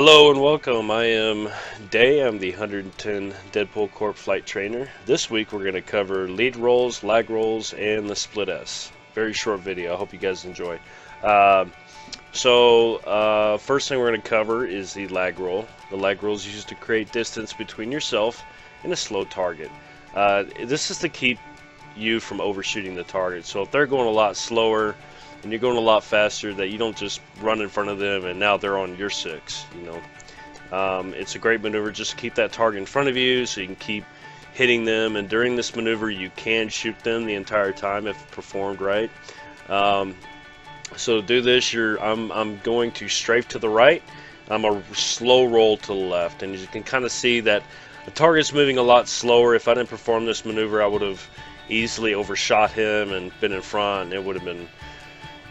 Hello and welcome. I am Day. I'm the 110 Deadpool Corp flight trainer. This week we're going to cover lead rolls, lag rolls, and the split S. Very short video. I hope you guys enjoy. First thing we're going to cover is the lag roll. The lag roll is used to create distance between yourself and a slow target. This is to keep you from overshooting the target. So if they're going a lot slower and you're going a lot faster, that you don't just run in front of them and now they're on your six. It's a great maneuver just to keep that target in front of you so you can keep hitting them, and during this maneuver you can shoot them the entire time if performed right. So to do this, I'm going to strafe to the right. I'm a slow roll to the left, and you can kind of see that the target's moving a lot slower. If I didn't perform this maneuver, I would have easily overshot him and been in front, and it would have been,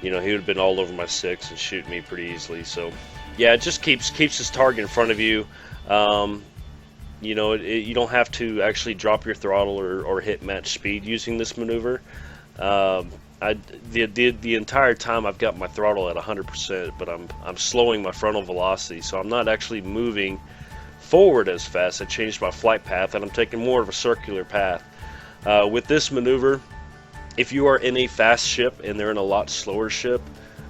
he would have been all over my six and shoot me pretty easily. So yeah, it just keeps this target in front of you. You don't have to actually drop your throttle or hit match speed using this maneuver. The entire time I've got my throttle at 100%, but I'm slowing my frontal velocity, so I'm not actually moving forward as fast. I changed my flight path and I'm taking more of a circular path. With this maneuver, if you are in a fast ship and they're in a lot slower ship,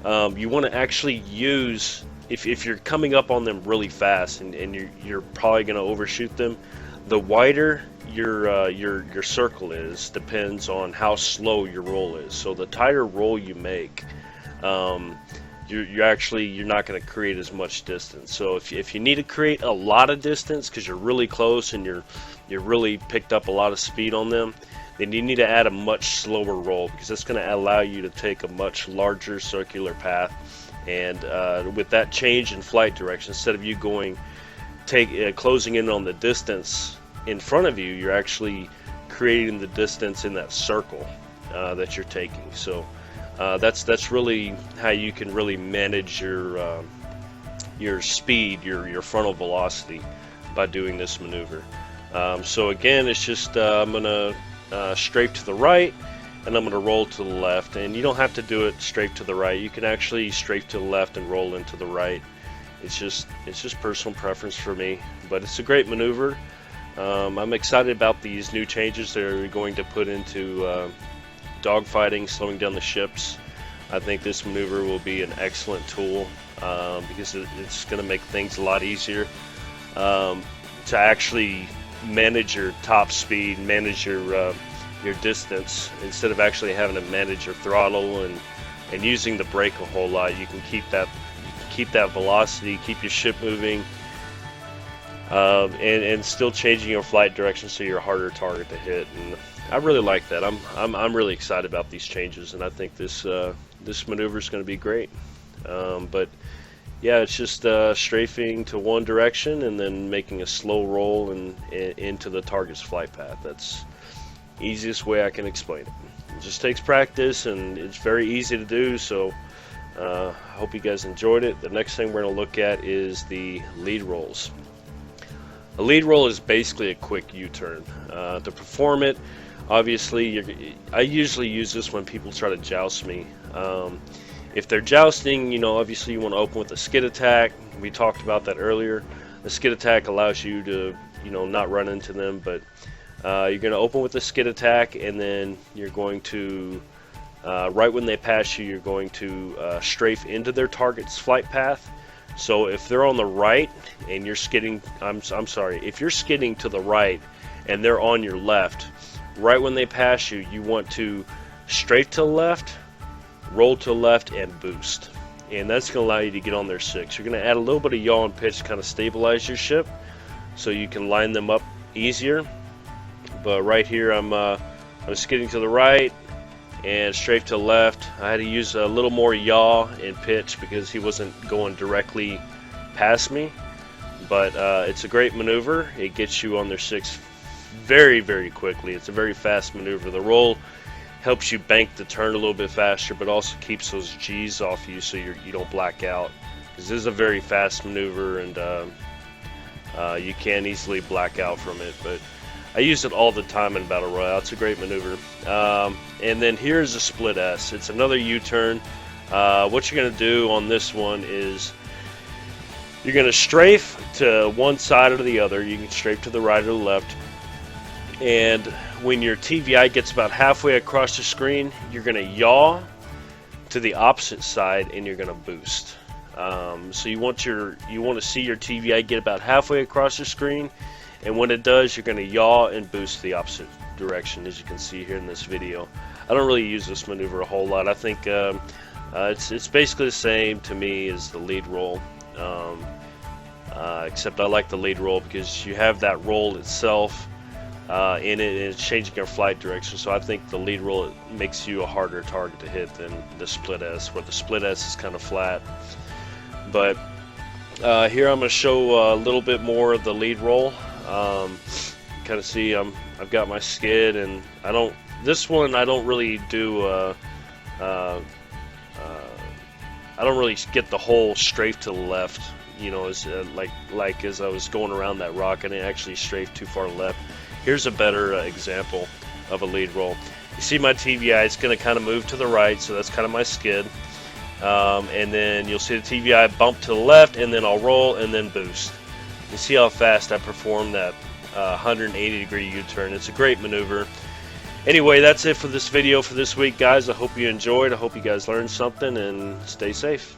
you want to actually use, if you're coming up on them really fast and you're probably going to overshoot them, the wider your circle is depends on how slow your roll is. So the tighter roll you make, you're not going to create as much distance. So if you need to create a lot of distance because you're really close and you're really picked up a lot of speed on them, then you need to add a much slower roll, because that's going to allow you to take a much larger circular path. And with that change in flight direction, instead of you closing in on the distance in front of you, you're actually creating the distance in that circle that you're taking. So that's really how you can really manage your speed, your frontal velocity, by doing this maneuver. So again, it's just I'm gonna strafe to the right, and I'm going to roll to the left. And you don't have to do it strafe to the right. You can actually strafe to the left and roll into the right. It's just personal preference for me, but it's a great maneuver. I'm excited about these new changes they're going to put into dogfighting, slowing down the ships. I think this maneuver will be an excellent tool because it's going to make things a lot easier to actually manage your top speed, manage your distance, instead of actually having to manage your throttle and using the brake a whole lot. You can keep that velocity, keep your ship moving, and still changing your flight direction so you're a harder target to hit. And I really like that. I'm really excited about these changes, and I think this maneuver is going to be great. But yeah, it's just strafing to one direction and then making a slow roll into the target's flight path. That's the easiest way I can explain it. It just takes practice, and it's very easy to do. So I hope you guys enjoyed it. The next thing we're going to look at is the lead rolls. A lead roll is basically a quick U-turn. To perform it, obviously, I usually use this when people try to joust me. If they're jousting, obviously you want to open with a skid attack. We talked about that earlier. The skid attack allows you to, not run into them, but you're going to open with a skid attack, and then you're going to, right when they pass you, you're going to strafe into their target's flight path. So if they're on the right and you're skidding, if you're skidding to the right and they're on your left, right when they pass you, you want to strafe to the left, roll to the left, and boost. And that's going to allow you to get on their six. You're going to add a little bit of yaw and pitch to kind of stabilize your ship so you can line them up easier. But right here, I'm skidding to the right and strafe to the left. I had to use a little more yaw and pitch because he wasn't going directly past me. But it's a great maneuver. It gets you on their six very, very quickly. It's a very fast maneuver. The roll helps you bank the turn a little bit faster, but also keeps those G's off you so you don't black out. This is a very fast maneuver, and you can easily black out from it. But I use it all the time in Battle Royale. It's a great maneuver. And then here's a split S. It's another U-turn. What you're going to do on this one is You're going to strafe to one side or the other. You can strafe to the right or the left. And when your TVI gets about halfway across the screen, you're going to yaw to the opposite side and you're going to boost. So you want to see your TVI get about halfway across the screen, and when it does, you're going to yaw and boost the opposite direction, as you can see here in this video. I don't really use this maneuver a whole lot. I think it's basically the same to me as the lead roll. Except I like the lead roll because you have that roll itself in it, and it's changing your flight direction. So I think the lead roll makes you a harder target to hit than the split S, where the split S is kind of flat. But here I'm going to show a little bit more of the lead roll. Kind of see I've got my skid, and this one I don't really do. I don't really get the whole strafe to the left, you know, as like as I was going around that rock, and it actually strafed too far left. Here's a better example of a lead roll. You see my TVI, it's going to kind of move to the right, so that's kind of my skid. And then you'll see the TVI bump to the left, and then I'll roll and then boost. You see how fast I perform that 180-degree U-turn. It's a great maneuver. Anyway, that's it for this video for this week, guys. I hope you enjoyed. I hope you guys learned something, and stay safe.